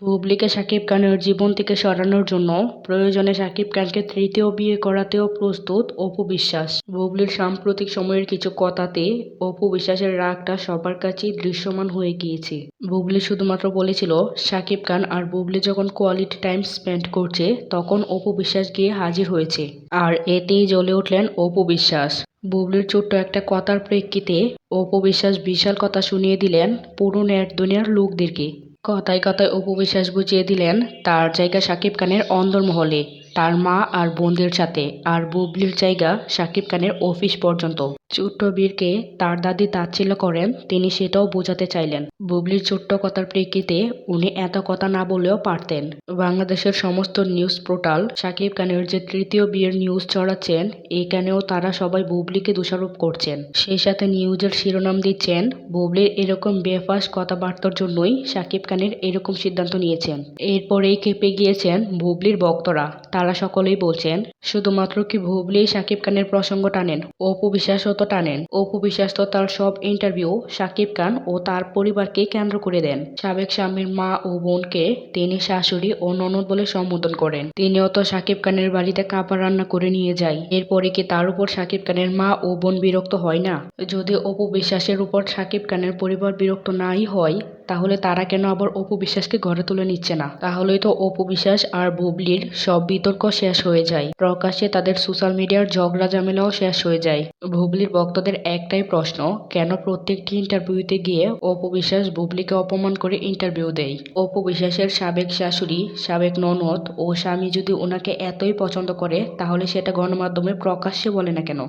বুবলিকে শাকিব খানের জীবন থেকে সরানোর জন্য প্রয়োজনে শাকিব খানকে তৃতীয় বিয়ে করাতেও প্রস্তুত অপু বিশ্বাস। বুবলির সাম্প্রতিক সময়ের কিছু কথাতে অপু বিশ্বাসের রাগটা সবার কাছেই দৃশ্যমান হয়ে গিয়েছে। বুবলি শুধুমাত্র বলেছিল শাকিব খান আর বুবলি যখন কোয়ালিটি টাইম স্পেন্ড করছে তখন অপু বিশ্বাস গিয়ে হাজির হয়েছে, আর এতেই জ্বলে উঠলেন অপু বিশ্বাস। বুবলির ছোট্ট একটা কথার প্রেক্ষিতে অপু বিশ্বাস বিশাল কথা শুনিয়ে দিলেন পুরো নেট দুনিয়ার লোকদেরকে। কথায় কথায় অপু বিশ্বাস বুঝিয়ে দিলেন তার জায়গা শাকিব খানের অন্দরমহলে, তার মা আর বোনদের সাথে, আর বুবলির জায়গা শাকিব খানের অফিস পর্যন্ত। ছোট্ট বীরকে তার দাদি তাচ্ছিল্য করেন, তিনি সেটাও বোঝাতে চাইলেন। বুবলির ছোট্ট কথার প্রেক্ষিতে উনি এত কথা না বললেও পারতেন। বাংলাদেশের সমস্ত নিউজ পোর্টাল শাকিব খানের যে তৃতীয় বিয়ের নিউজ ছড়াচ্ছেন, এখানেও তারা সবাই বুবলিকে দোষারোপ করছেন। সেই সাথে নিউজের শিরোনাম দিচ্ছেন বুবলির এরকম বেফাঁস কথাবার্তার জন্যই শাকিব খানের এরকম সিদ্ধান্ত নিয়েছেন। এরপরেই খেপে গিয়েছেন বুবলির ভক্তরা। তারা সকলেই বলছেন শুধুমাত্র কি বুবলি শাকিব খানের প্রসঙ্গ টানেন, অপু বিশ্বাসও তো টানেন। অপু বিশ্বাস তো তার সব ইন্টারভিউ শাকিব খান ও তার পরিবারকে কেন্দ্র করে দেন। সাবেক স্বামীর মা ও বোনকে তিনি শাশুড়ি ও ননদ বলে সম্বোধন করেন। তিনিও তো শাকিব খানের বাড়িতে খাবার রান্না করে নিয়ে যায়। এরপরে কি তার উপর শাকিব খানের মা ও বোন বিরক্ত হয় না? যদি অপু বিশ্বাসের উপর শাকিব খানের পরিবার বিরক্ত নাই হয়, তাহলে তারা কেন আবার অপু বিশ্বাসকে ঘরে তুলে নিচ্ছে না? তাহলেই তো অপু বিশ্বাস আর বুবলির সব বিতর্ক শেষ হয়ে যায়, প্রকাশ্যে তাদের সোশ্যাল মিডিয়ার ঝগড়া ঝামেলাও শেষ হয়ে যায়। বুবলির ভক্তদের একটাই প্রশ্ন, কেন প্রত্যেকটি ইন্টারভিউতে গিয়ে অপু বিশ্বাস বুবলিকে অপমান করে ইন্টারভিউ দেয়? অপু বিশ্বাসের সাবেক শাশুড়ি, সাবেক ননদ ও স্বামী যদি ওনাকে এতই পছন্দ করে, তাহলে সেটা গণমাধ্যমে প্রকাশ্যে বলে না কেন?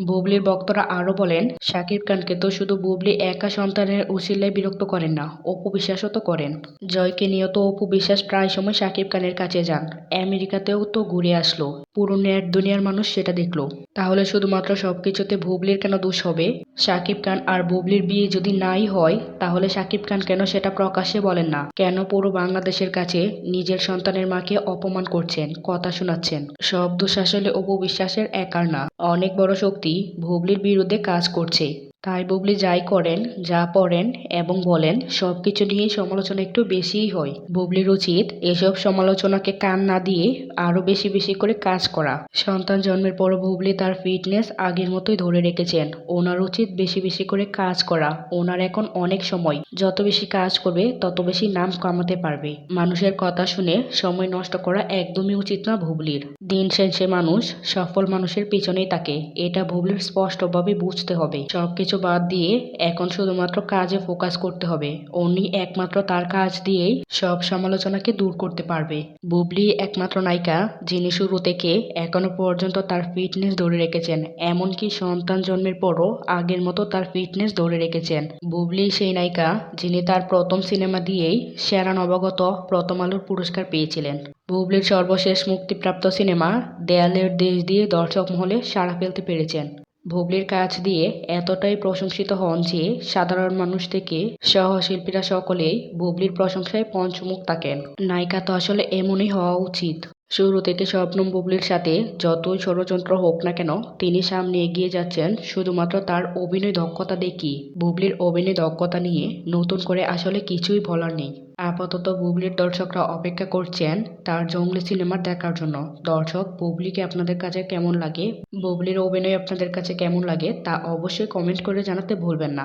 বুবলির ভক্তরা আরও বলেন শাকিব খানকে তো শুধু বুবলি একা সন্তানের উছিলায় বিরক্ত করেন না, অপু বিশ্বাসও তো করেন। জয়কে নিয়ে তো অপু বিশ্বাস প্রায় সময় শাকিব খানের কাছে যান, আমেরিকাতেও তো ঘুরে আসলো, পুরো নেট দুনিয়ার মানুষ সেটা দেখলো। তাহলে শুধুমাত্র সবকিছুতে বুবলির কেন দোষ হবে? শাকিব খান আর বুবলির বিয়ে যদি নাই হয়, তাহলে শাকিব খান কেন সেটা প্রকাশ্যে বলেন না? কেন পুরো বাংলাদেশের কাছে নিজের সন্তানের মাকে অপমান করছেন, কথা শোনাচ্ছেন? সব দোষ আসলে অপু বিশ্বাসের একার না, অনেক বড় শক্তি বুবলির বিরুদ্ধে কাজ করছে। তাই বুবলি যাই করেন, যা পড়েন এবং বলেন, সবকিছু নিয়েই সমালোচনা একটু বেশিই হয়। বুবলির উচিত এসব সমালোচনাকে কান না দিয়ে আরো বেশি বেশি করে কাজ করা। সন্তান জন্মের পর বুবলি তার ফিটনেস আগের মতোই ধরে রেখেছেন, ওনার উচিত বেশি বেশি করে কাজ করা। ওনার এখন অনেক সময়, যত বেশি কাজ করবে তত বেশি নাম কামাতে পারবে। মানুষের কথা শুনে সময় নষ্ট করা একদমই উচিত না বুবলির। দিন শেষে মানুষ সফল মানুষের পিছনেই থাকে, এটা বুবলির স্পষ্টভাবে বুঝতে হবে। সবকিছু বাদ দিয়ে এখন শুধুমাত্র কাজে ফোকাস করতে হবে। উনি একমাত্র তার কাজ দিয়েই সব সমালোচনাকে দূর করতে পারবে। বুবলি একমাত্র নায়িকা যিনি শুরু থেকে এখনো পর্যন্ত তার ফিটনেস ধরে রেখেছেন, এমনকি সন্তান জন্মের পরও আগের মতো তার ফিটনেস ধরে রেখেছেন। বুবলি সেই নায়িকা যিনি তার প্রথম সিনেমা দিয়েই সেরা নবাগত প্রথম আলোর পুরস্কার পেয়েছিলেন। বুবলির সর্বশেষ মুক্তিপ্রাপ্ত সিনেমা দেয়ালের দেশ দিয়ে দর্শক মহলে সাড়া ফেলতে পেরেছেন। বুবলির কাজ দিয়ে এতটাই প্রশংসিত হন যে সাধারণ মানুষ থেকে সহশিল্পীরা সকলেই বুবলির প্রশংসায় পঞ্চমুখ থাকেন। নায়িকা তো আসলে এমনই হওয়া উচিত। শুরু থেকে শবনম বুবলির সাথে যতই ষড়যন্ত্র হোক না কেন, তিনি সামনে এগিয়ে যাচ্ছেন শুধুমাত্র তার অভিনয় দক্ষতা দেখিয়ে। বুবলির অভিনয় দক্ষতা নিয়ে নতুন করে আসলে কিছুই বলার নেই। আপাতত বুবলির দর্শকরা অপেক্ষা করছেন তার জঙ্গলি সিনেমার দেখার জন্য। দর্শক, বুবলিকে আপনাদের কাছে কেমন লাগে, বুবলির অভিনয় আপনাদের কাছে কেমন লাগে, তা অবশ্যই কমেন্ট করে জানাতে ভুলবেন না।